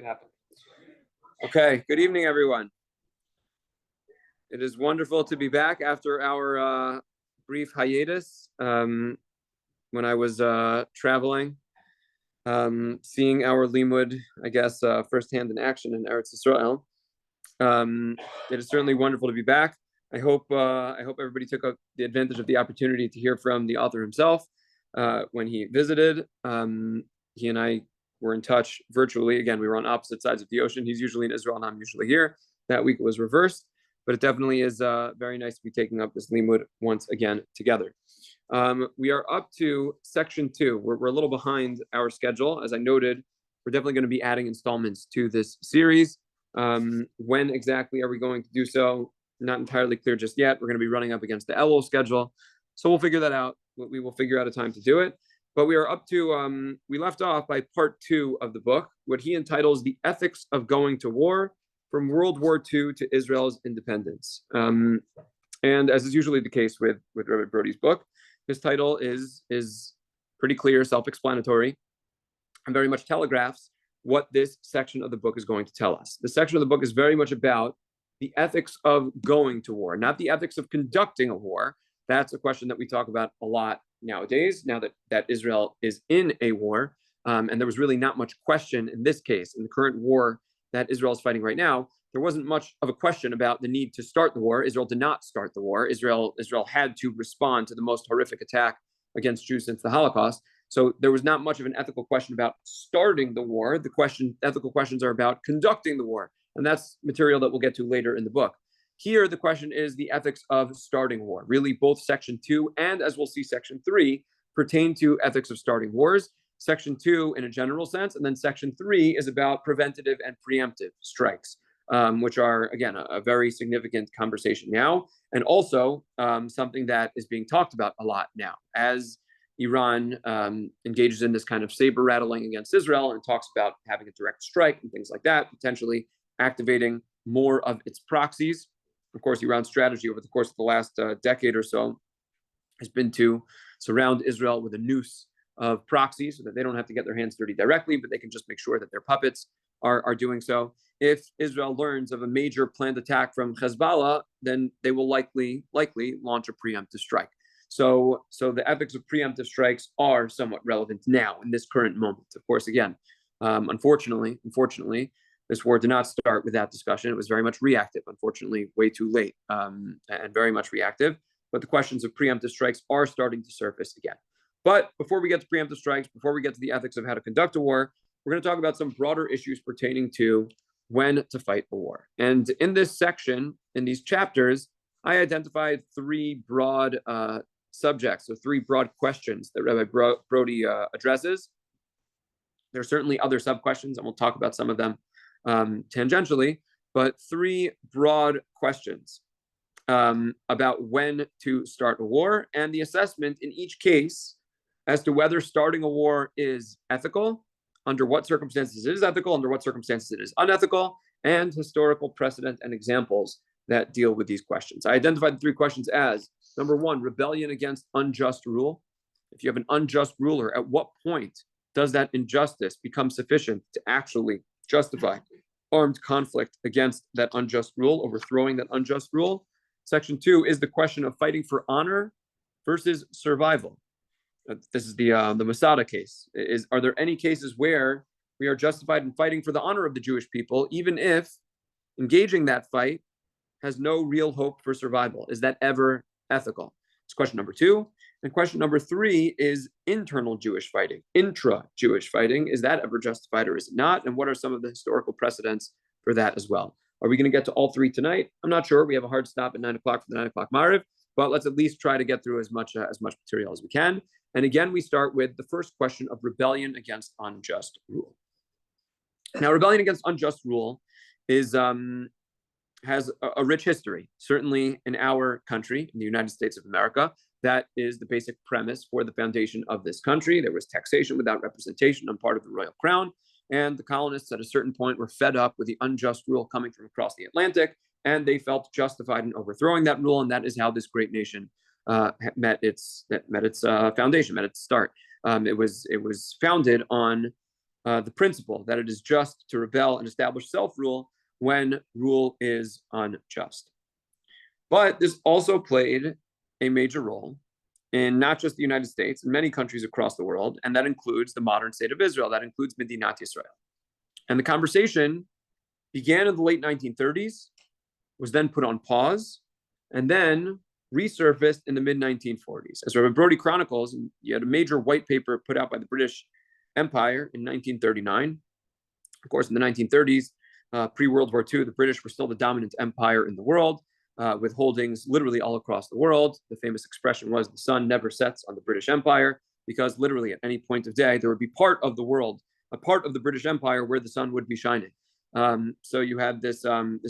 Happen. Okay, good evening, everyone. It is wonderful to be back after our brief hiatus when I was traveling, seeing our limud, I guess, firsthand in action in Eretz Yisrael. It is certainly wonderful to be back. I hope everybody took the advantage of the opportunity to hear from the author himself when he visited. He and I were in touch virtually. Again, we were on opposite sides of the ocean. He's usually in Israel and I'm usually here. That week it was reversed, but it definitely is very nice to be taking up this limud once again together. We are up to section 2. We're a little behind our schedule. As I noted, we're definitely going to be adding installments to this series. When exactly are we going to do so? Not entirely clear just yet. We're going to be running up against the Elul schedule. So we'll figure that out. We will figure out a time to do it. But we are up to, we left off by part 2 of the book, what he entitles The Ethics of Going to War, from World War II to Israel's Independence. And as is usually the case with Rabbi Brody's book, his title is pretty clear, self-explanatory, and very much telegraphs what this section of the book is going to tell us. The section of the book is very much about the ethics of going to war, not the ethics of conducting a war. That's a question that we talk about a lot nowadays, now that Israel is in a war. And there was really not much question in this case, in the current war that Israel is fighting right now. There wasn't much of a question about the need to start the war. Israel did not start the war. Israel had to respond to the most horrific attack against Jews since the Holocaust. So there was not much of an ethical question about starting the war. Ethical questions are about conducting the war. And that's material that we'll get to later in the book. Here, the question is the ethics of starting war. Really, both section 2 and, as we'll see, section 3 pertain to ethics of starting wars. Section 2 in a general sense, and then section 3 is about preventative and preemptive strikes, which are, again, a very significant conversation now, and also something that is being talked about a lot now as Iran engages in this kind of saber rattling against Israel and talks about having a direct strike and things like that, potentially activating more of its proxies. Of course, Iran's strategy over the course of the last decade or so has been to surround Israel with a noose of proxies so that they don't have to get their hands dirty directly, but they can just make sure that their puppets are doing so. If Israel learns of a major planned attack from Hezbollah, then they will likely launch a preemptive strike. So the ethics of preemptive strikes are somewhat relevant now in this current moment. Of course, again, unfortunately, this war did not start with that discussion. It was very much reactive, unfortunately, way too late, and very much reactive. But the questions of preemptive strikes are starting to surface again. But before we get to preemptive strikes, before we get to the ethics of how to conduct a war, we're going to talk about some broader issues pertaining to when to fight a war. And in this section, in these chapters, I identified 3 broad subjects, so 3 broad questions that Rabbi Brody addresses. There are certainly other sub-questions, and we'll talk about some of them tangentially, but 3 broad questions about when to start a war and the assessment in each case as to whether starting a war is ethical, under what circumstances it is ethical, under what circumstances it is unethical, and historical precedent and examples that deal with these questions. I identified the 3 questions as, number 1, rebellion against unjust rule. If you have an unjust ruler, at what point does that injustice become sufficient to actually justify armed conflict against that unjust rule, overthrowing that unjust rule? Section 2 is the question of fighting for honor versus survival. This is the Masada case. Are there any cases where we are justified in fighting for the honor of the Jewish people, even if engaging that fight has no real hope for survival? Is that ever ethical? It's question number 2. And question number 3 is internal Jewish fighting, intra-Jewish fighting. Is that ever justified or is it not? And what are some of the historical precedents for that as well? Are we going to get to all 3 tonight? I'm not sure. We have a hard stop at 9 o'clock for the 9 o'clock Mariv, but let's at least try to get through as much material as we can. And again, we start with the first question of rebellion against unjust rule. Now, rebellion against unjust rule has a rich history, certainly in our country, in the United States of America. That is the basic premise for the foundation of this country. There was taxation without representation on part of the royal crown, and the colonists at a certain point were fed up with the unjust rule coming from across the Atlantic, and they felt justified in overthrowing that rule, and that is how this great nation met its foundation, met its start. It was founded on the principle that it is just to rebel and establish self-rule when rule is unjust. But this also played a major role in not just the United States, in many countries across the world, and that includes the modern state of Israel, that includes Medinat Yisrael. And the conversation began in the late 1930s, was then put on pause, and then resurfaced in the mid-1940s. As Rabbi Brody chronicles, you had a major white paper put out by the British Empire in 1939. Of course, in the 1930s, pre-World War II, the British were still the dominant empire in the world, with holdings literally all across the world. The famous expression was, the sun never sets on the British Empire, because literally at any point of day, there would be part of the world, a part of the British Empire where the sun would be shining. So you had this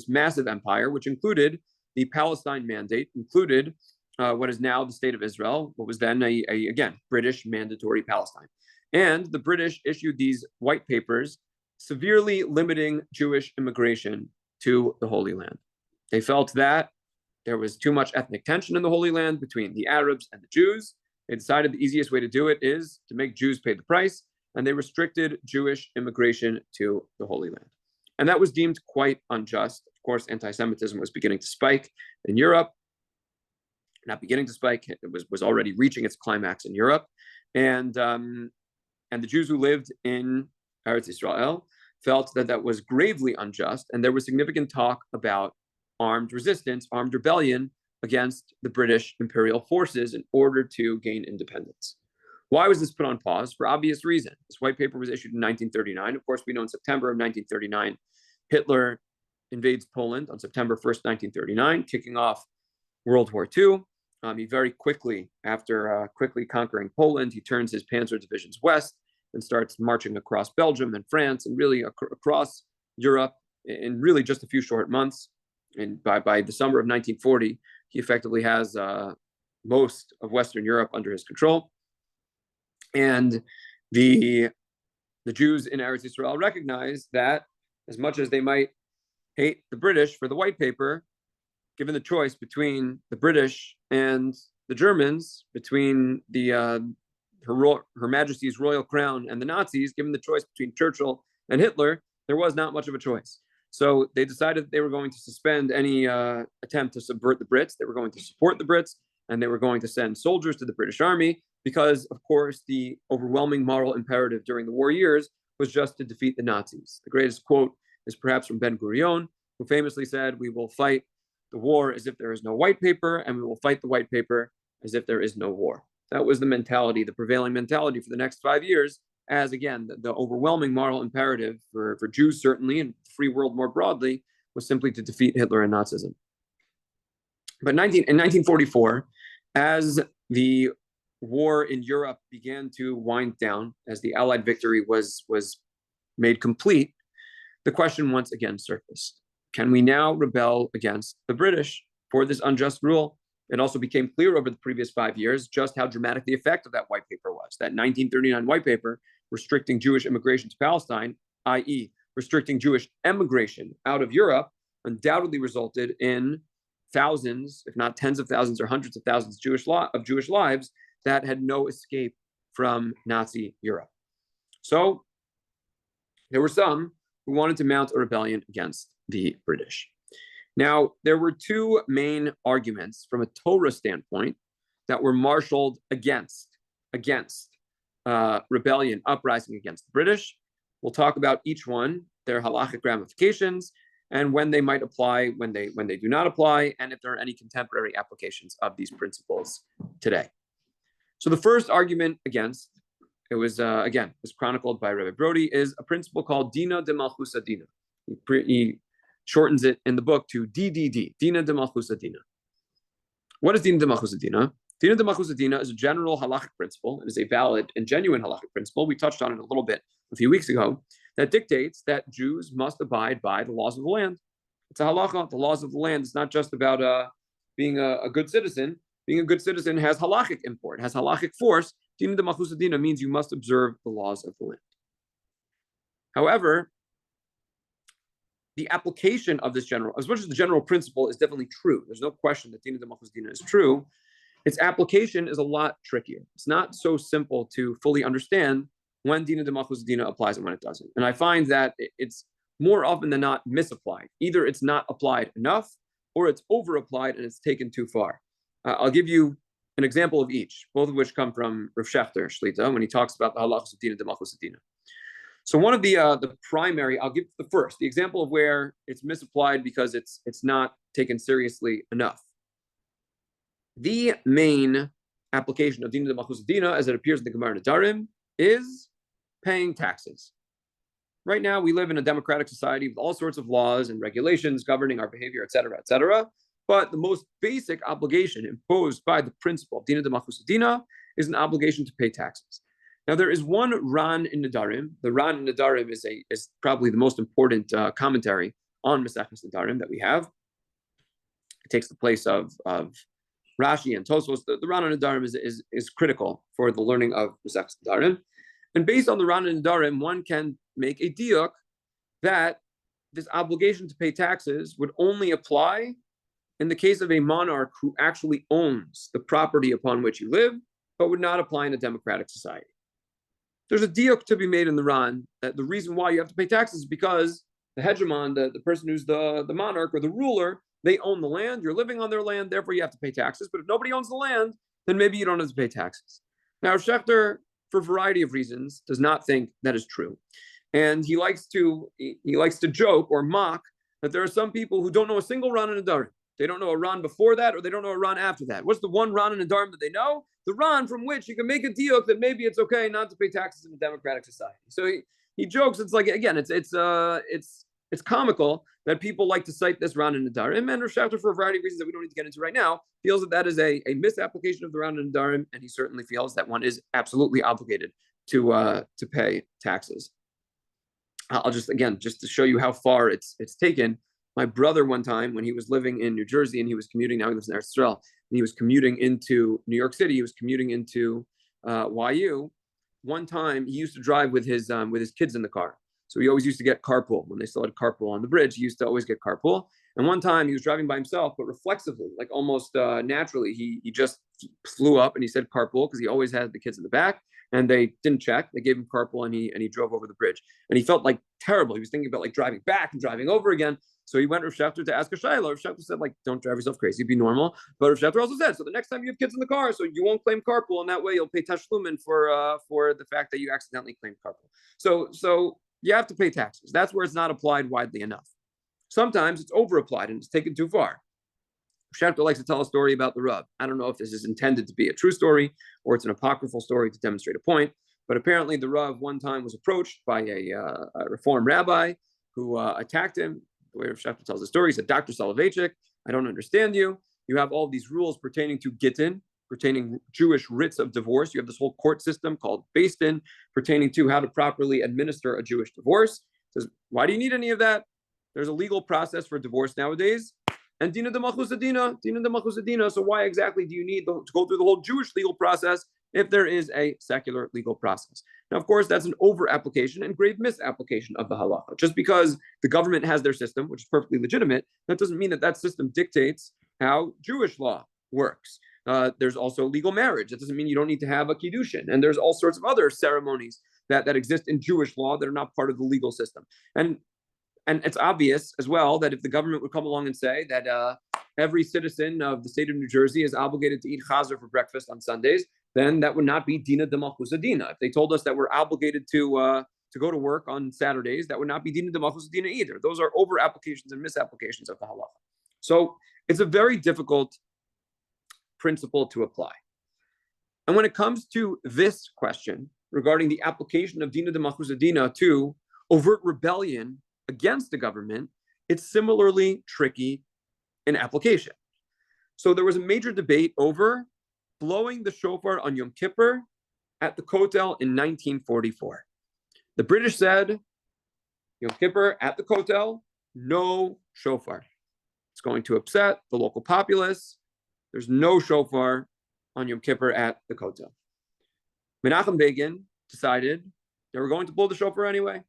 massive empire, which included the Palestine Mandate, included what is now the State of Israel, what was then again, British mandatory Palestine. And the British issued these white papers severely limiting Jewish immigration to the Holy Land. They felt that there was too much ethnic tension in the Holy Land between the Arabs and the Jews. They decided the easiest way to do it is to make Jews pay the price, and they restricted Jewish immigration to the Holy Land. And that was deemed quite unjust. Of course, anti-Semitism was beginning to spike in Europe. Not beginning to spike, it was already reaching its climax in Europe. And the Jews who lived in Eretz Israel felt that that was gravely unjust, and there was significant talk about armed resistance, armed rebellion against the British imperial forces in order to gain independence. Why was this put on pause? For obvious reason. This white paper was issued in 1939. Of course, we know in September of 1939, Hitler invades Poland on September 1st, 1939, kicking off World War II. He very quickly, after quickly conquering Poland, he turns his panzer divisions west and starts marching across Belgium and France and really across Europe in really just a few short months. And by the summer of 1940, he effectively has most of Western Europe under his control. And the Jews in Eretz Israel recognize that as much as they might hate the British for the white paper, given the choice between the British and the Germans, between Her Majesty's Royal Crown and the Nazis, given the choice between Churchill and Hitler, there was not much of a choice. So they decided that they were going to suspend any attempt to subvert the Brits. They were going to support the Brits, and they were going to send soldiers to the British Army because, of course, the overwhelming moral imperative during the war years was just to defeat the Nazis. The greatest quote is perhaps from Ben-Gurion, who famously said, "We will fight the war as if there is no white paper, and we will fight the white paper as if there is no war." That was the mentality, the prevailing mentality for the next 5 years, as again, the overwhelming moral imperative for Jews certainly, and the free world more broadly, was simply to defeat Hitler and Nazism. But in 1944, as the war in Europe began to wind down, as the Allied victory was made complete, the question once again surfaced. Can we now rebel against the British for this unjust rule? It also became clear over the previous 5 years just how dramatic the effect of that white paper was. That 1939 white paper restricting Jewish immigration to Palestine, i.e. restricting Jewish emigration out of Europe, undoubtedly resulted in thousands, if not tens of thousands or hundreds of thousands of Jewish lives that had no escape from Nazi Europe. So there were some who wanted to mount a rebellion against the British. Now, there were two main arguments from a Torah standpoint that were marshaled against rebellion, uprising against the British. We'll talk about each one, their halachic ramifications, and when they might apply, when they do not apply, and if there are any contemporary applications of these principles today. So the first argument against, it was chronicled by Rabbi Brody, is a principle called Dina de Malchusa Dina. He shortens it in the book to DDD, Dina de Malchusa Dina. What is Dina de Malchusa Dina? Dina de Malchusa Dina is a general halachic principle. It is a valid and genuine halachic principle. We touched on it a little bit a few weeks ago, that dictates that Jews must abide by the laws of the land. It's a halacha, the laws of the land. It's not just about being a good citizen. Being a good citizen has halachic import, has halachic force. Dina de Malchusa Dina means you must observe the laws of the land. However, the application of this general, as much as the general principle is definitely true, there's no question that Dina de Malchusa Dina is true, its application is a lot trickier. It's not so simple to fully understand when Dina de Malchus Dina applies and when it doesn't. And I find that it's more often than not misapplied. Either it's not applied enough or it's over applied and it's taken too far. I'll give you an example of each, both of which come from Rav Shechter Shlita when he talks about the halachos of Dina de Malchus Dina. So one of the primary, I'll give the first, the example of where it's misapplied because it's not taken seriously enough. The main application of Dina de Malchus Dina, as it appears in the Gemara Nedarim, is paying taxes. Right now, we live in a democratic society with all sorts of laws and regulations governing our behavior, et cetera, et cetera. But the most basic obligation imposed by the principle of Dina de Malchus Dina is an obligation to pay taxes. Now, there is one Ran in Nedarim. The Ran in Nedarim is probably the most important commentary on Maseches Nedarim that we have. It takes the place of Rashi and Tosfos. The Ran in Nedarim is critical for the learning of Maseches Nedarim. And based on the Ran in Nedarim, one can make a diuk that this obligation to pay taxes would only apply in the case of a monarch who actually owns the property upon which you live, but would not apply in a democratic society. There's a diuk to be made in the Ran that the reason why you have to pay taxes is because the hegemon, the person who's the monarch or the ruler, they own the land, you're living on their land, therefore you have to pay taxes. But if nobody owns the land, then maybe you don't have to pay taxes. Now, Schechter, for a variety of reasons, does not think that is true. And he likes to joke or mock that there are some people who don't know a single Ran in Nedarim. They don't know a Ran before that, or they don't know a Ran after that. What's the one Ran in Nedarim that they know? The Ran from which you can make a diuk that maybe it's okay not to pay taxes in a democratic society. So he jokes. It's like, again, it's comical that people like to cite this Ran in Nedarim, and Rav Shechter, for a variety of reasons that we don't need to get into right now, feels that is a misapplication of the Ran in Nedarim, and he certainly feels that one is absolutely obligated to pay taxes. I'll just to show you how far it's taken. My brother, one time when he was living in New Jersey and he was commuting, now he lives in Eretz Yisrael, and he was commuting into New York City, he was commuting into YU. One time he used to drive with his kids in the car. So he always used to get carpool. When they still had carpool on the bridge, he used to always get carpool. And one time he was driving by himself, but reflexively, like almost naturally, he just flew up and he said carpool because he always had the kids in the back. And they didn't check. They gave him carpool and he drove over the bridge. And he felt like terrible. He was thinking about like driving back and driving over again. So he went to Rav Shechter to ask a shayla. Rav Shechter said, like, don't drive yourself crazy, be normal. But Rav Shechter also said, so the next time you have kids in the car, so you won't claim carpool, and that way you'll pay tashlumin for the fact that you accidentally claimed carpool. So you have to pay taxes. That's where it's not applied widely enough. Sometimes it's over applied and it's taken too far. Shechter likes to tell a story about the Rav. I don't know if this is intended to be a true story or it's an apocryphal story to demonstrate a point, but apparently the Rav one time was approached by a Reform rabbi who attacked him. The way Rav Shechter tells the story, he said, Dr. Soloveitchik, I don't understand you. You have all these rules pertaining to Gittin, pertaining Jewish writs of divorce. You have this whole court system called Beis Din pertaining to how to properly administer a Jewish divorce. He says, why do you need any of that? There's a legal process for divorce nowadays. And Dina de Malchus Dina. So why exactly do you need to go through the whole Jewish legal process if there is a secular legal process? Now, of course, that's an over-application and grave misapplication of the halacha. Just because the government has their system, which is perfectly legitimate, that doesn't mean that system dictates how Jewish law works. There's also legal marriage. That doesn't mean you don't need to have a kiddushin. And there's all sorts of other ceremonies that exist in Jewish law that are not part of the legal system. And it's obvious as well that if the government would come along and say that every citizen of the state of New Jersey is obligated to eat chazer for breakfast on Sundays, then that would not be Dina de Malchus Dina. If they told us that we're obligated to go to work on Saturdays, that would not be Dina de Malchus Dina either. Those are over applications and misapplications of the halacha. So it's a very difficult principle to apply. And when it comes to this question regarding the application of Dina de Malchus Dina to overt rebellion against the government, it's similarly tricky in application. So there was a major debate over blowing the shofar on Yom Kippur at the Kotel in 1944. The British said, Yom Kippur at the Kotel, no shofar. It's going to upset the local populace. There's no shofar on Yom Kippur at the Kotel. Menachem Begin decided they were going to blow the shofar anyway.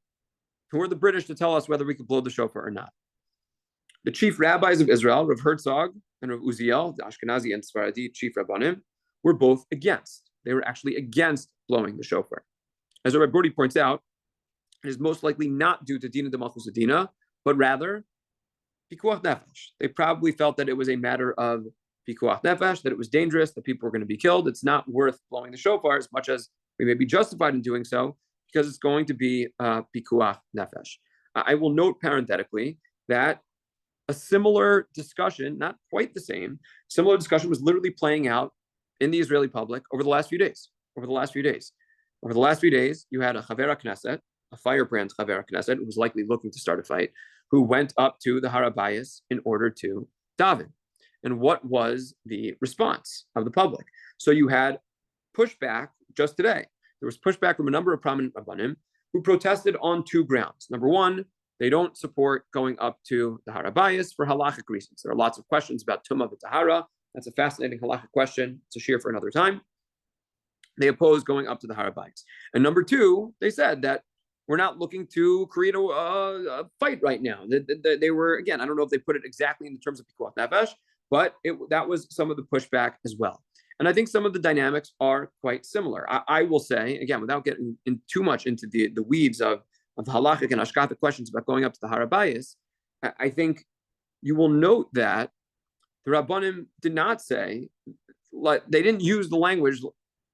Who are the British to tell us whether we could blow the shofar or not? The chief rabbis of Israel, Rav Herzog and Rav Uziel, the Ashkenazi and Sephardi chief rabbanim, were both against. They were actually against blowing the shofar. as Rabbi Brody points out, it is most likely not due to Dina de Malchus Adina, but rather Pikuach Nefesh. They probably felt that it was a matter of Pikuach Nefesh, that it was dangerous, that people were going to be killed. It's not worth blowing the shofar as much as we may be justified in doing so, because it's going to be Pikuach Nefesh. I will note parenthetically that a similar discussion, not quite the same, similar discussion was literally playing out in the Israeli public over the last few days. Over the last few days, you had a Chaver Knesset, a firebrand Chaver Knesset, who was likely looking to start a fight, who went up to the Harabayas in order to daven. And what was the response of the public? So you had pushback just today. There was pushback from a number of prominent Rabbanim who protested on two grounds. Number one, they don't support going up to the Harabayas for halachic reasons. There are lots of questions about Tumah v'Tahara. That's a fascinating halachic question. It's a shir for another time. They oppose going up to the Harabayas. And number two, they said that we're not looking to create a fight right now. They were, again, I don't know if they put it exactly in the terms of Pikuach Nefesh, but that was some of the pushback as well. And I think some of the dynamics are quite similar. I will say, again, without getting in too much into the weeds of halachic and ashkata questions about going up to the Harabayas, I think you will note that the Rabbanim did not say, like, they didn't use the language,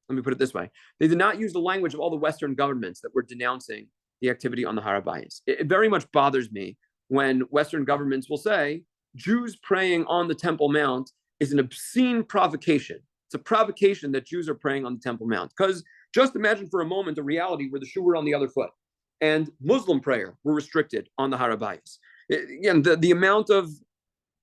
let me put it this way, they did not use the language of all the Western governments that were denouncing the activity on the Harabayas. It very much bothers me when Western governments will say, Jews praying on the Temple Mount is an obscene provocation. It's a provocation that Jews are praying on the Temple Mount. Because just imagine for a moment a reality where the shoe were on the other foot and Muslim prayer were restricted on the Harabayas. Again, the amount of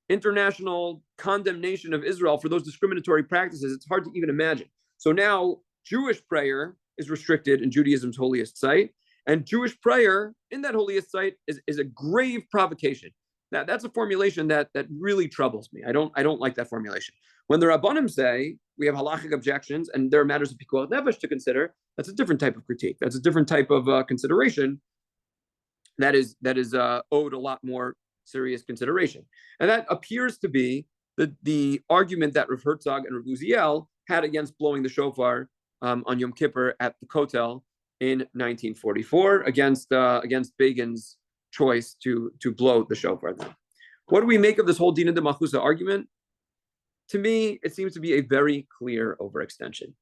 international condemnation of Israel for those discriminatory practices, it's hard to even imagine. So now Jewish prayer is restricted in Judaism's holiest site, and Jewish prayer in that holiest site is a grave provocation. That's a formulation that really troubles me. I don't like that formulation. When the Rabbanim say we have halachic objections and there are matters of Pikuach Nefesh to consider, that's a different type of critique. That's a different type of consideration that is owed a lot more serious consideration. And that appears to be the argument that Rav Herzog and Rav Uziel had against blowing the shofar on Yom Kippur at the Kotel in 1944 against Begin's choice to blow the shofar then. What do we make of this whole Dina de Malchusa argument? To me, it seems to be a very clear overextension.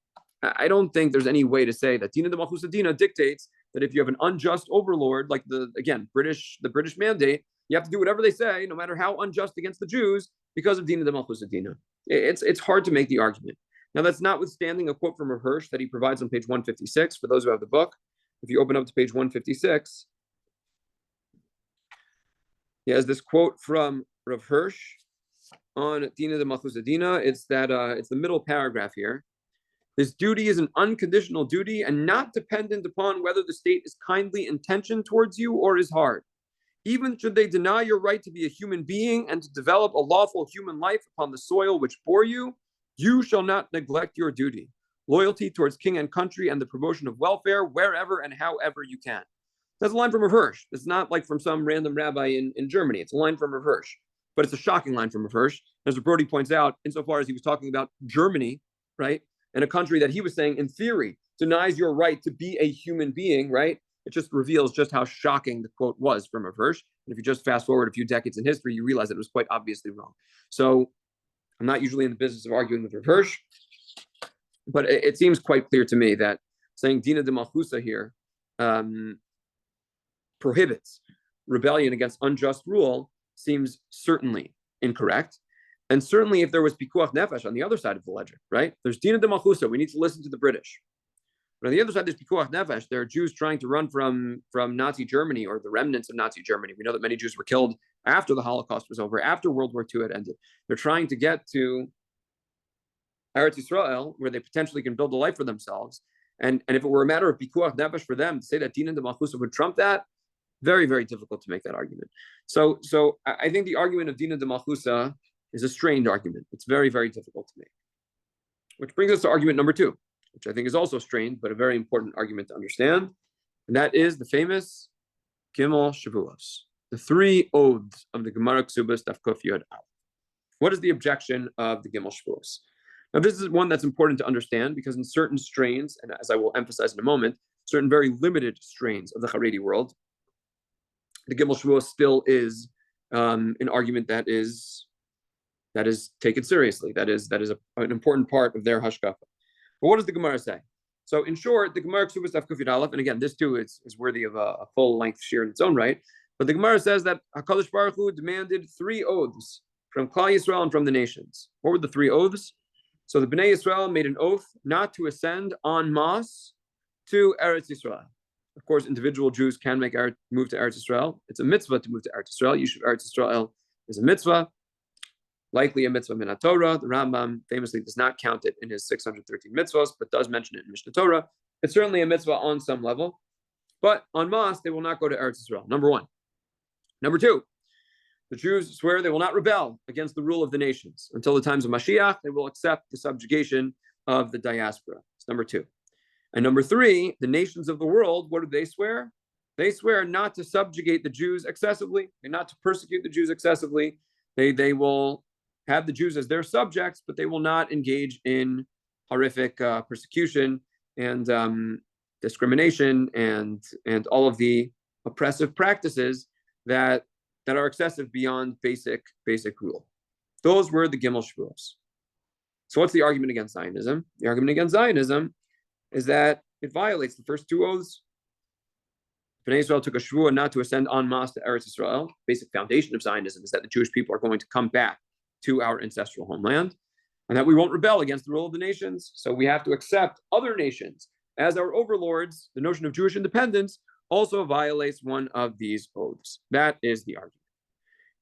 I don't think there's any way to say that Dina de Malchusa Dina dictates that if you have an unjust overlord, like the British mandate, you have to do whatever they say, no matter how unjust against the Jews, because of Dina de Malchusa Dina. It's hard to make the argument. Now, that's notwithstanding a quote from Rav Hirsch that he provides on page 156 for those who have the book. If you open up to page 156, he has this quote from Rav Hirsch on Dina de Malchusa Dina. It's the middle paragraph here. This duty is an unconditional duty and not dependent upon whether the state is kindly intentioned towards you or is hard. Even should they deny your right to be a human being and to develop a lawful human life upon the soil which bore you, you shall not neglect your duty, loyalty towards king and country, and the promotion of welfare wherever and however you can. That's a line from Rav Hirsch. It's not like from some random rabbi in Germany. It's a line from Rav Hirsch, but it's a shocking line from Rav Hirsch. As Brody points out, insofar as he was talking about Germany, right, and a country that he was saying, in theory, denies your right to be a human being, right? It just reveals just how shocking the quote was from Rav Hirsch. And if you just fast forward a few decades in history, you realize that it was quite obviously wrong. So I'm not usually in the business of arguing with Rav Hirsch, but it seems quite clear to me that saying Dina de Malchusa here prohibits rebellion against unjust rule seems certainly incorrect. And certainly if there was Pikuach Nefesh on the other side of the ledger, right? There's Dina de Malchusa, we need to listen to the British. But on the other side, there's Pikuach Nefesh. There are Jews trying to run from Nazi Germany or the remnants of Nazi Germany. We know that many Jews were killed after the Holocaust was over, after World War II had ended. They're trying to get to Eretz Yisrael, where they potentially can build a life for themselves. And if it were a matter of Pikuach Nefesh for them, to say that Dina de Malchusa would trump that, very, very difficult to make that argument. So I think the argument of Dina de Malchusa is a strained argument. It's very, very difficult to make. Which brings us to argument number two, which I think is also strained, but a very important argument to understand. And that is the famous Gimel Shavuos, the three oaths of the Gemara Ksubas Daf Kuf Yod Aleph. What is the objection of the Gimel Shavuos? Now, this is one that's important to understand because in certain strains, and as I will emphasize in a moment, certain very limited strains of the Haredi world, the Gimel Shavuos still is an argument that is taken seriously. That is an important part of their hashkafa. But what does the Gemara say? So in short, the Gemara Ksubas Daf Kufid Aleph, and again, this too is worthy of a full-length shir in its own right. But the Gemara says that HaKadosh Baruch Hu demanded 3 oaths from Klal Yisrael and from the nations. What were the 3 oaths? So the Bnei Yisrael made an oath not to ascend en masse to Eretz Yisrael. Of course, individual Jews can move to Eretz Yisrael. It's a mitzvah to move to Eretz Yisrael. Yishuv Eretz Yisrael is a mitzvah, likely a mitzvah min Torah. The Rambam famously does not count it in his 613 mitzvahs, but does mention it in Mishnah Torah. It's certainly a mitzvah on some level, but en masse, they will not go to Eretz Yisrael, number 1. Number 2, the Jews swear they will not rebel against the rule of the nations. Until the times of Mashiach, they will accept the subjugation of the diaspora. It's number 2. And number 3, the nations of the world, what do they swear? They swear not to subjugate the Jews excessively, and not to persecute the Jews excessively. They will have the Jews as their subjects, but they will not engage in horrific persecution and discrimination and all of the oppressive practices that are excessive beyond basic rule. Those were the Gimel Shavuos. So what's the argument against Zionism? The argument against Zionism is that it violates the first 2 oaths. Bnei Israel took a shvuah not to ascend en masse to Eretz Yisrael. Basic foundation of Zionism is that the Jewish people are going to come back to our ancestral homeland, and that we won't rebel against the rule of the nations. So we have to accept other nations as our overlords. The notion of Jewish independence also violates one of these oaths. That is the argument.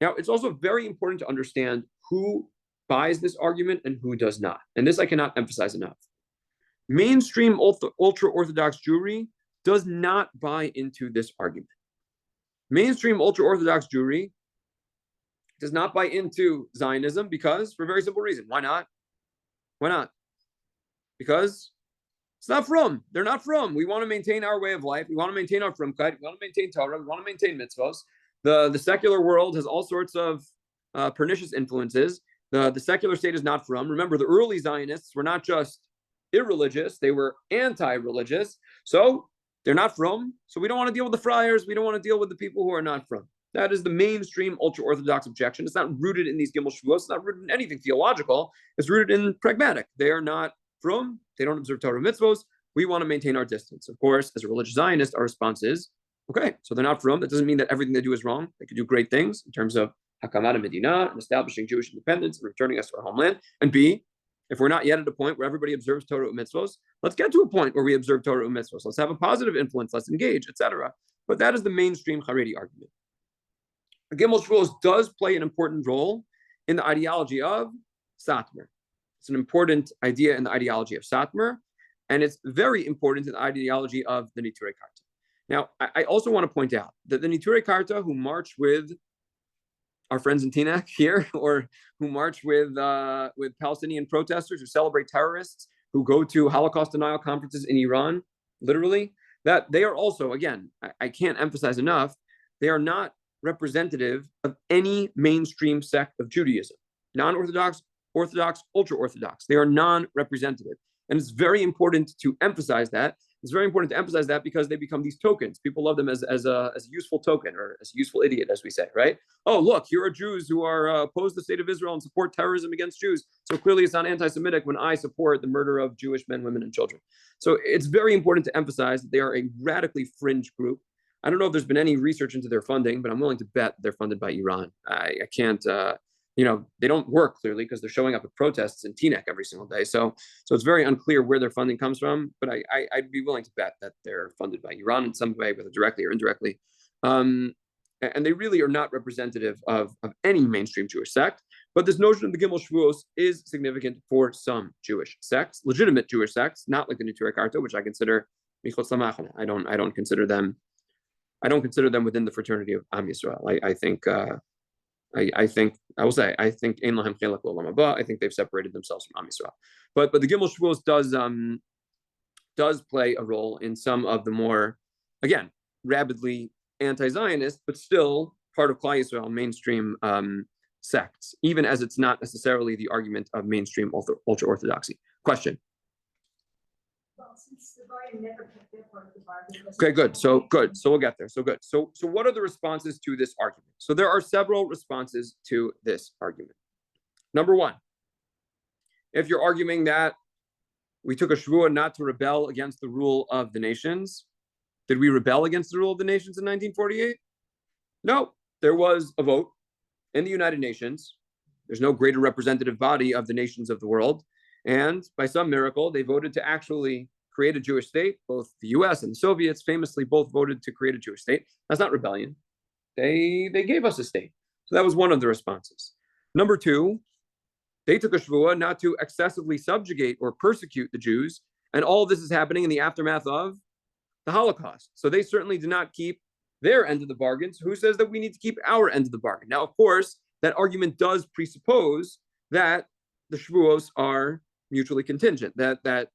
Now, it's also very important to understand who buys this argument and who does not. And this I cannot emphasize enough. Mainstream ultra-Orthodox Jewry does not buy into this argument. Mainstream ultra-Orthodox Jewry does not buy into Zionism because, for a very simple reason. Why not? Why not? Because it's not from. They're not from. We want to maintain our way of life. We want to maintain our frumkeit. We want to maintain Torah. We want to maintain mitzvos. The secular world has all sorts of pernicious influences. The secular state is not from. Remember, the early Zionists were not just irreligious, they were anti-religious. So they're not from. So we don't want to deal with the friars. We don't want to deal with the people who are not from. That is the mainstream ultra-Orthodox objection. It's not rooted in these Gimel Shavuos. It's not rooted in anything theological. It's rooted in pragmatic. They are not from. They don't observe Torah mitzvos. We want to maintain our distance. Of course, as a religious Zionist, our response is, okay, so they're not from. That doesn't mean that everything they do is wrong. They could do great things in terms of Hakamat Medina and establishing Jewish independence and returning us to our homeland. And B, if we're not yet at a point where everybody observes Torah mitzvos, let's get to a point where we observe Torah mitzvos. Let's have a positive influence. Let's engage, etc. But that is the mainstream Haredi argument. The Gimel Shavuos does play an important role in the ideology of Satmar. It's an important idea in the ideology of Satmar, and it's very important in the ideology of the Niturei Karta. Now, I also want to point out that the Niturei Karta who march with our friends in Teaneck here, or who march with Palestinian protesters, who celebrate terrorists, who go to Holocaust denial conferences in Iran, literally, that they are also, again, I can't emphasize enough, they are not representative of any mainstream sect of Judaism. Non-Orthodox, Orthodox, ultra-Orthodox. They are non-representative. And it's very important to emphasize that. It's very important to emphasize that because they become these tokens. People love them as a useful token, or as a useful idiot, as we say, right? Oh, look, here are Jews who are opposed to the state of Israel and support terrorism against Jews. So clearly it's not anti-Semitic when I support the murder of Jewish men, women, and children. So it's very important to emphasize that they are a radically fringe group. I don't know if there's been any research into their funding, but I'm willing to bet they're funded by Iran. I can't, they don't work clearly because they're showing up at protests in Teaneck every single day. So it's very unclear where their funding comes from, but I'd be willing to bet that they're funded by Iran in some way, whether directly or indirectly. And they really are not representative of any mainstream Jewish sect. But this notion of the Gimel Shavuos is significant for some Jewish sects, legitimate Jewish sects, not like the Niturei Karta, which I consider Michutz Lamachna. I don't consider them. I don't consider them within the fraternity of Am Yisrael. I think Ein Lahem Chelek L'Olam Haba. I think they've separated themselves from Am Yisrael. But the Gimel Shavuos does play a role in some of the more, again, rabidly anti-Zionist, but still part of Klal Yisrael mainstream sects, even as it's not necessarily the argument of mainstream ultra-Orthodoxy. Question? Okay, good. So we'll get there. So good. So what are the responses to this argument? So there are several responses to this argument. Number one, if you're arguing that we took a shvuah not to rebel against the rule of the nations, did we rebel against the rule of the nations in 1948? No, there was a vote in the United Nations. There's no greater representative body of the nations of the world. And by some miracle, they voted to actually create a Jewish state. Both the US and the Soviets famously both voted to create a Jewish state. That's not rebellion. They gave us a state. So that was one of the responses. Number two, they took a shvuah not to excessively subjugate or persecute the Jews. And all of this is happening in the aftermath of the Holocaust. So they certainly did not keep their end of the bargain. So who says that we need to keep our end of the bargain? Now, of course, that argument does presuppose that the shvuos are mutually contingent, that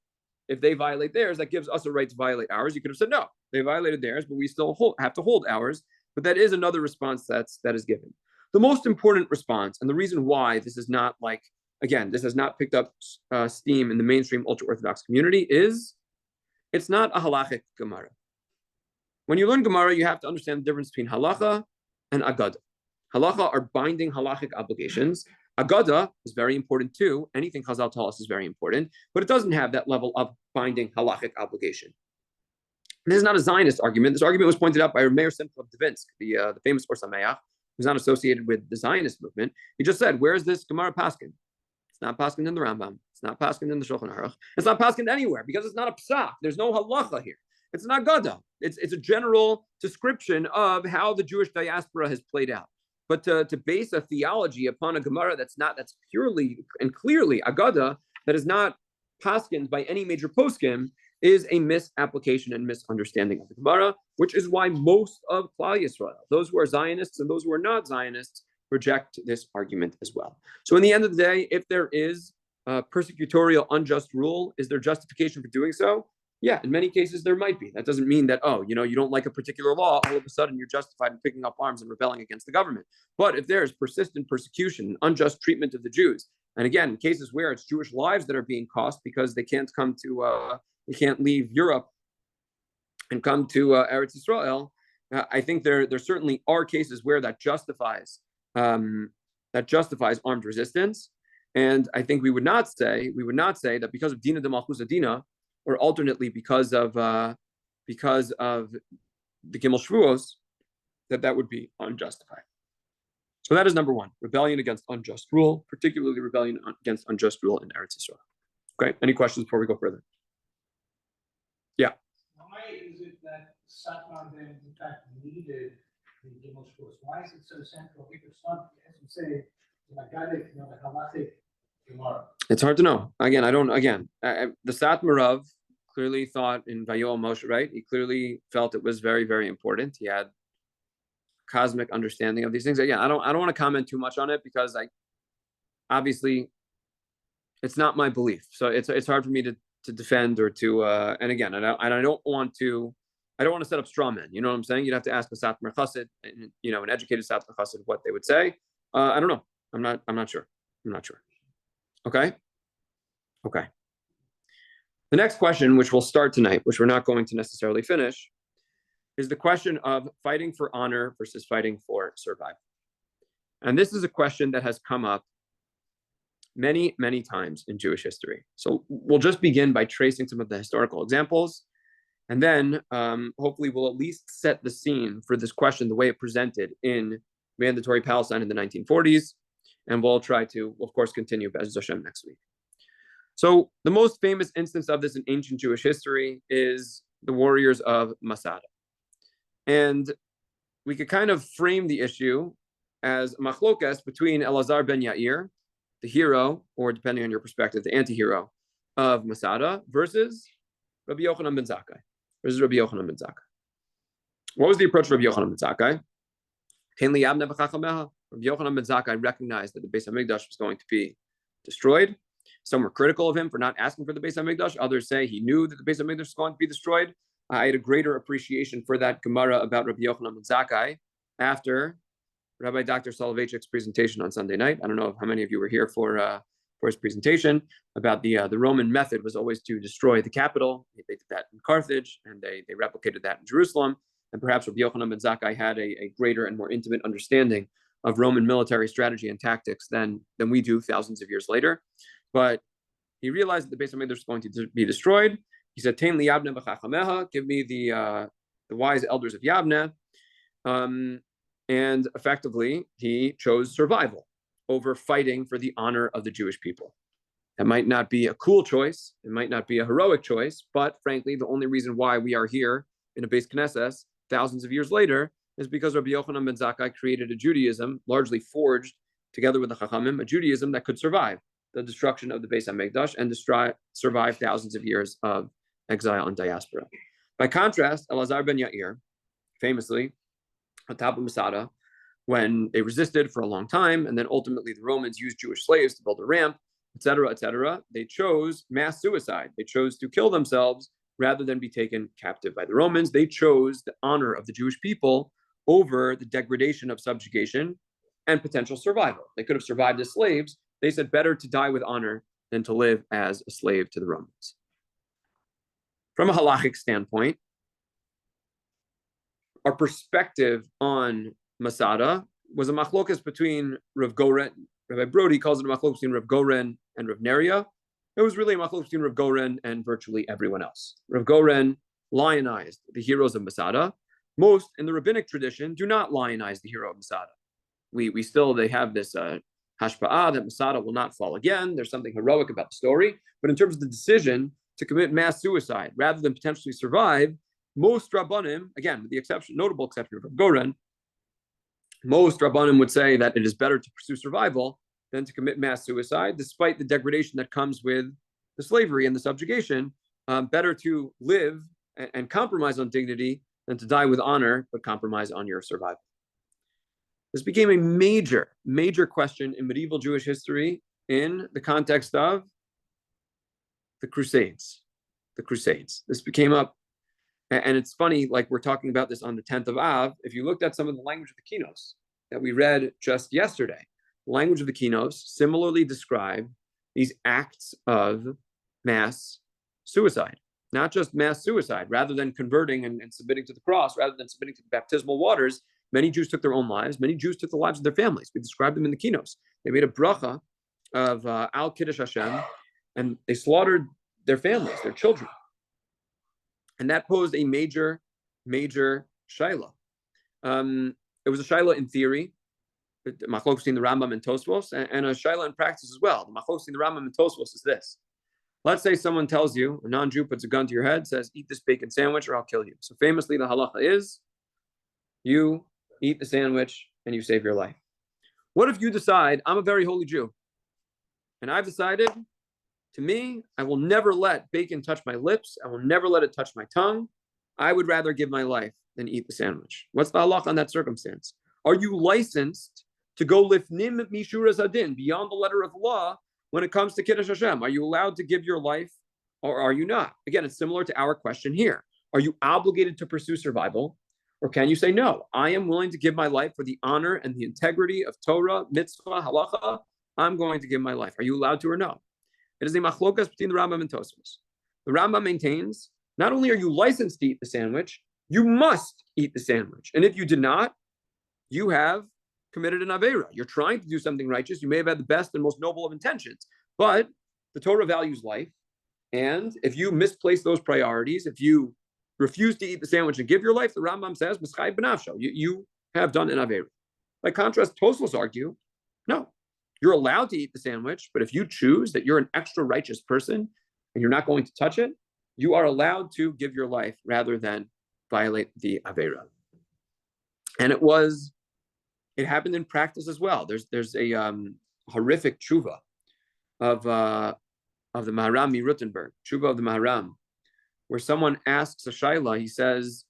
if they violate theirs, that gives us a right to violate ours. You could have said, no, they violated theirs, but we still have to hold ours. But that is another response that is given. The most important response, and the reason why this is not like, again, this has not picked up steam in the mainstream ultra-Orthodox community, is it's not a halachic Gemara. When you learn Gemara, you have to understand the difference between halacha and agada. Halacha are binding halachic obligations. Agada is very important too. Anything Chazal tell us is very important, but it doesn't have that level of binding halachic obligation. This is not a Zionist argument. This argument was pointed out by Meir Simcha of Dvinsk, the famous Or Sameach, who's not associated with the Zionist movement. He just said, where is this Gemara paskin? It's not paskin in the Rambam. It's not paskin in the Shulchan Aruch. It's not paskin anywhere because it's not a psak. There's no halacha here. It's an agada. It's a general description of how the Jewish diaspora has played out. But to base a theology upon a Gemara that's purely and clearly agada, that is not paskin by any major poskim, is a misapplication and misunderstanding of the Gemara, which is why most of Klal Yisrael, those who are Zionists and those who are not Zionists, reject this argument as well. So in the end of the day, if there is a persecutorial unjust rule, is there justification for doing so? Yeah, in many cases there might be. That doesn't mean that, you don't like a particular law, all of a sudden you're justified in picking up arms and rebelling against the government. But if there's persistent persecution, unjust treatment of the Jews, and again, in cases where it's Jewish lives that are being cost because they can't come to, they can't leave Europe and come to Eretz Yisrael, I think there certainly are cases where that justifies armed resistance. And I think we would not say that because of Dina de Malchus Adina, or alternately because of the Gimel Shvuos, that would be unjustified. So that is number one, rebellion against unjust rule, particularly rebellion against unjust rule in Eretz Yisrael. Okay, any questions before we go further? Yeah. Why is it that Satmar then in fact needed the Gimel Shvuos? Why is it so central? If it's not, as you say, the halachic Gemara. It's hard to know. The Satmarav clearly thought in Vayoel Moshe, right? He clearly felt it was very, very important. He had cosmic understanding of these things. Again, I don't want to comment too much on it because obviously it's not my belief. So it's hard for me to defend or to and again, I don't want to set up straw men. You know what I'm saying? You'd have to ask a Satmar Chassid, an educated Satmar Chassid what they would say. I don't know. I'm not sure. Okay. The next question, which we'll start tonight, which we're not going to necessarily finish, is the question of fighting for honor versus fighting for survival. And this is a question that has come up many, many times in Jewish history. So we'll just begin by tracing some of the historical examples, and then hopefully we'll at least set the scene for this question the way it presented in Mandatory Palestine in the 1940s, and we'll try to, of course, continue Be'ez Hashem next week. So the most famous instance of this in ancient Jewish history is the warriors of Masada. And we could kind of frame the issue as machlokas between Elazar ben Yair, the hero, or depending on your perspective, the anti-hero of Masada, versus Rabbi Yochanan ben Zakkai. What was the approach of Rabbi Yochanan ben Zakkai? Rabbi Yochanan ben Zakkai recognized that the Beis HaMikdash was going to be destroyed. Some were critical of him for not asking for the Beis HaMikdash. Others say he knew that the Beis HaMikdash was going to be destroyed. I had a greater appreciation for that Gemara about Rabbi Yochanan ben Zakkai after Rabbi Dr. Soloveitchik's presentation on Sunday night. I don't know how many of you were here for for his presentation about the Roman method was always to destroy the capital. They did that in Carthage, and they replicated that in Jerusalem. And perhaps Rabbi Yochanan ben Zakkai had a greater and more intimate understanding of Roman military strategy and tactics than we do thousands of years later. But he realized that the Beis HaMikdash was going to be destroyed. He said, "Tein li Yavneh b'chachameha," give me the wise elders of Yavneh. And effectively, he chose survival over fighting for the honor of the Jewish people. That might not be a cool choice. It might not be a heroic choice, but frankly, the only reason why we are here in a Beis Knesset thousands of years later is because Rabbi Yochanan ben Zakkai created a Judaism, largely forged together with the Chachamim, a Judaism that could survive the destruction of the Beis HaMikdash and survive thousands of years of exile and diaspora. By contrast, Elazar ben Yair, famously, on top of Masada, when they resisted for a long time, and then ultimately the Romans used Jewish slaves to build a ramp, etc., they chose mass suicide. They chose to kill themselves rather than be taken captive by the Romans. They chose the honor of the Jewish people over the degradation of subjugation and potential survival. They could have survived as slaves. They said better to die with honor than to live as a slave to the Romans. From a halachic standpoint, our perspective on Masada was a machlokas between Rav Goren. Rabbi Brody calls it a machlokas between Rav Goren and Rav Neria. It was really a machlokas between Rav Goren and virtually everyone else. Rav Goren lionized the heroes of Masada. Most in the rabbinic tradition do not lionize the hero of Masada. They have this hashpa'ah that Masada will not fall again. There's something heroic about the story. But in terms of the decision to commit mass suicide rather than potentially survive, most Rabbanim, again, with the notable exception of Rav Goren, most Rabbanim would say that it is better to pursue survival than to commit mass suicide, despite the degradation that comes with the slavery and the subjugation. Better to live and compromise on dignity than to die with honor, but compromise on your survival. This became a major, major question in medieval Jewish history in the context of the Crusades. This became up, and it's funny, like we're talking about this on the 10th of Av. If you looked at some of the language of the Kinos that we read just yesterday, the language of the Kinos similarly describe these acts of mass suicide, not just mass suicide. Rather than converting and submitting to the cross, rather than submitting to the baptismal waters, many Jews took their own lives. Many Jews took the lives of their families. We described them in the Kinos. They made a bracha of Al Kiddush Hashem, and they slaughtered their families, their children. And that posed a major, major shaila. It was a shaila in theory, machlokes between the Rambam and Tosfos, and a shaila in practice as well. The machlokes between the Rambam and Tosfos is this. Let's say someone tells you, a non-Jew puts a gun to your head, says, eat this bacon sandwich or I'll kill you. So famously, the halacha is, you eat the sandwich and you save your life. What if you decide, I'm a very holy Jew, and I've decided, to me, I will never let bacon touch my lips. I will never let it touch my tongue. I would rather give my life than eat the sandwich. What's the halacha on that circumstance? Are you licensed to go lifnim mishura zadin, beyond the letter of the law, when it comes to Kiddush Hashem? Are you allowed to give your life or are you not? Again, it's similar to our question here. Are you obligated to pursue survival? Or can you say, no, I am willing to give my life for the honor and the integrity of Torah, mitzvah, halacha. I'm going to give my life. Are you allowed to or no? It is a machlokas between the Rambam and Tosfos. The Rambam maintains, not only are you licensed to eat the sandwich, you must eat the sandwich. And if you did not, you have committed an aveira. You're trying to do something righteous. You may have had the best and most noble of intentions, but the Torah values life. And if you misplace those priorities, if you refuse to eat the sandwich and give your life, the Rambam says, you have done an aveira. By contrast, Tosfos argue, no, you're allowed to eat the sandwich, but if you choose that you're an extra righteous person and you're not going to touch it, you are allowed to give your life rather than violate the aveira. And it happened in practice as well. There's a horrific tshuva of the Maharam Mirutenberg, tshuva of the Maharam, where someone asks a shaila. He says,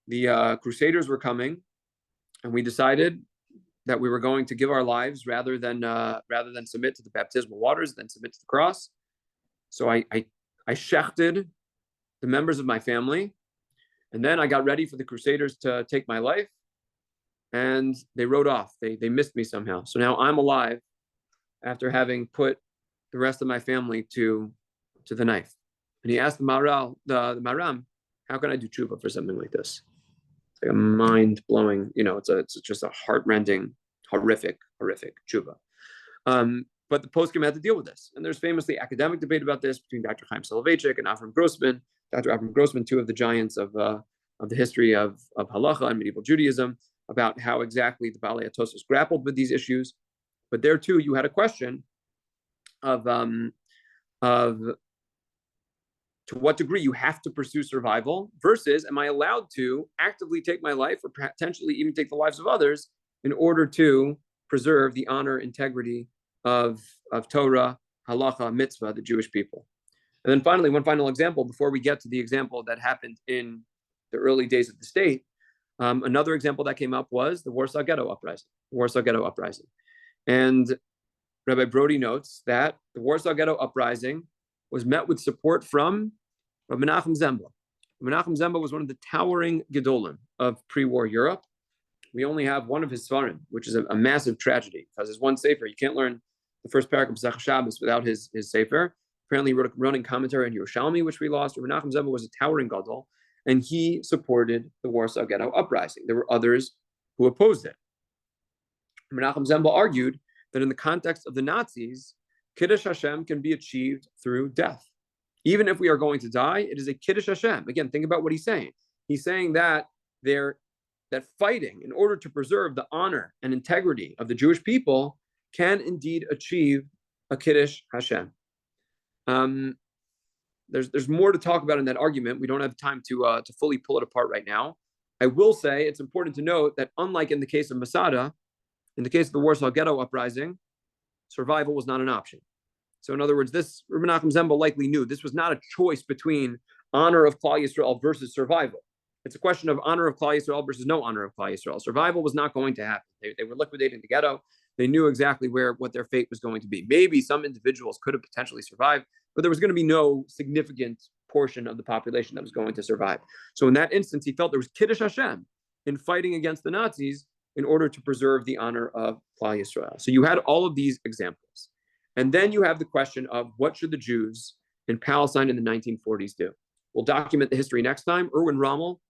the Crusaders were coming, and we decided that we were going to give our lives rather than submit to the baptismal waters, than submit to the cross. So I shechted the members of my family, and then I got ready for the Crusaders to take my life, and they rode off. They missed me somehow. So now I'm alive after having put the rest of my family to the knife. And he asked the Maram, how can I do tshuva for something like this? It's like a mind-blowing, it's just a heart-rending, horrific tshuva. But the poskim had to deal with this. And there's famously academic debate about this between Dr. Chaim Soloveitchik and Avram Grossman. Dr. Avram Grossman, two of the giants of the history of halacha and medieval Judaism, about how exactly the Baalei Atosos grappled with these issues. But there too, you had a question of to what degree you have to pursue survival versus am I allowed to actively take my life or potentially even take the lives of others in order to preserve the honor, integrity of Torah, halacha, mitzvah, the Jewish people. And then finally, one final example before we get to the example that happened in the early days of the state. Another example that came up was the Warsaw Ghetto Uprising. And Rabbi Brody notes that the Warsaw Ghetto Uprising was met with support from Rabbi Menachem Zemba. Menachem Zemba was one of the towering gedolim of pre-war Europe. We only have one of his svarim, which is a massive tragedy, because his one sefer, you can't learn the first parak of Pesach Shabbos without his sefer. Apparently, he wrote a running commentary on Yerushalmi, which we lost. Rabbi Menachem Zemba was a towering gadol, and he supported the Warsaw Ghetto Uprising. There were others who opposed it. Menachem Zemba argued that in the context of the Nazis, Kiddush Hashem can be achieved through death. Even if we are going to die, it is a Kiddush Hashem. Again, think about what he's saying. He's saying that that fighting in order to preserve the honor and integrity of the Jewish people can indeed achieve a Kiddush Hashem. There's more to talk about in that argument. We don't have time to fully pull it apart right now. I will say it's important to note that unlike in the case of Masada, in the case of the Warsaw Ghetto Uprising, survival was not an option. So in other words, this Rabbi Menachem Zemba likely knew this was not a choice between honor of Klal Yisrael versus survival. It's a question of honor of Klal Yisrael versus no honor of Klal Yisrael. Survival was not going to happen. They were liquidating the ghetto. They knew exactly what their fate was going to be. Maybe some individuals could have potentially survived, but there was going to be no significant portion of the population that was going to survive. So in that instance, he felt there was Kiddush Hashem in fighting against the Nazis in order to preserve the honor of Klal Yisrael. So you had all of these examples. And then you have the question of what should the Jews in Palestine in the 1940s do? We'll document the history next time. Erwin Rommel,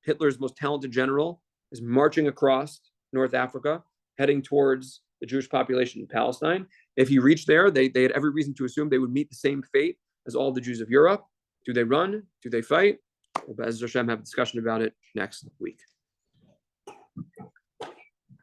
Hitler's most talented general, is marching across North Africa, heading towards the Jewish population in Palestine. If he reached there, they had every reason to assume they would meet the same fate as all the Jews of Europe. Do they run? Do they fight? We'll, Be'ez Hashem, have a discussion about it next week.